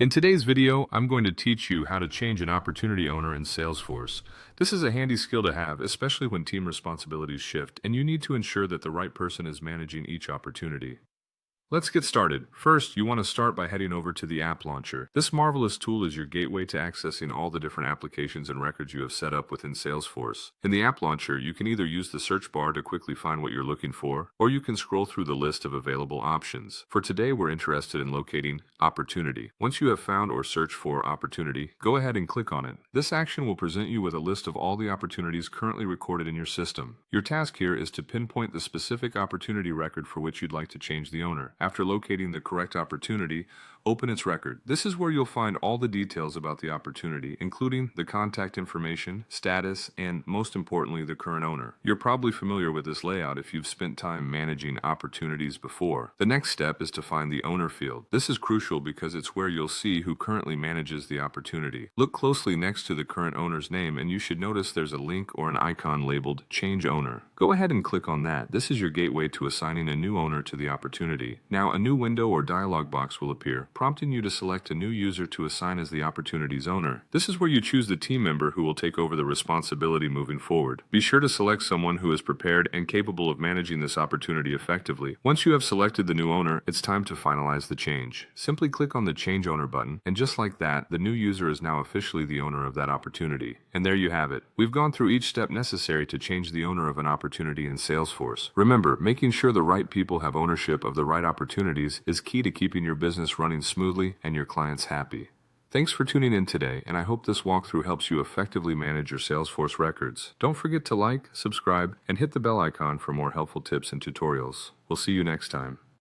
In today's video, I'm going to teach you how to change an opportunity owner in Salesforce. This is a handy skill to have, especially when team responsibilities shift and you need to ensure that the right person is managing each opportunity. Let's get started. First, you want to start by heading over to the App Launcher. This marvelous tool is your gateway to accessing all the different applications and records you have set up within Salesforce. In the App Launcher, you can either use the search bar to quickly find what you're looking for, or you can scroll through the list of available options. For today, we're interested in locating Opportunity. Once you have found or searched for Opportunity, go ahead and click on it. This action will present you with a list of all the opportunities currently recorded in your system. Your task here is to pinpoint the specific opportunity record for which you'd like to change the owner. After locating the correct opportunity, open its record. This is where you'll find all the details about the opportunity, including the contact information, status, and most importantly, the current owner. You're probably familiar with this layout if you've spent time managing opportunities before. The next step is to find the owner field. This is crucial because it's where you'll see who currently manages the opportunity. Look closely next to the current owner's name and you should notice there's a link or an icon labeled Change Owner. Go ahead and click on that. This is your gateway to assigning a new owner to the opportunity. Now, a new window or dialog box will appear, prompting you to select a new user to assign as the opportunity's owner. This is where you choose the team member who will take over the responsibility moving forward. Be sure to select someone who is prepared and capable of managing this opportunity effectively. Once you have selected the new owner, it's time to finalize the change. Simply click on the Change Owner button, and just like that, the new user is now officially the owner of that opportunity. And there you have it. We've gone through each step necessary to change the owner of an opportunity in Salesforce. Remember, making sure the right people have ownership of the right opportunities is key to keeping your business running smoothly and your clients happy. Thanks for tuning in today, and I hope this walkthrough helps you effectively manage your Salesforce records. Don't forget to like, subscribe, and hit the bell icon for more helpful tips and tutorials. We'll see you next time.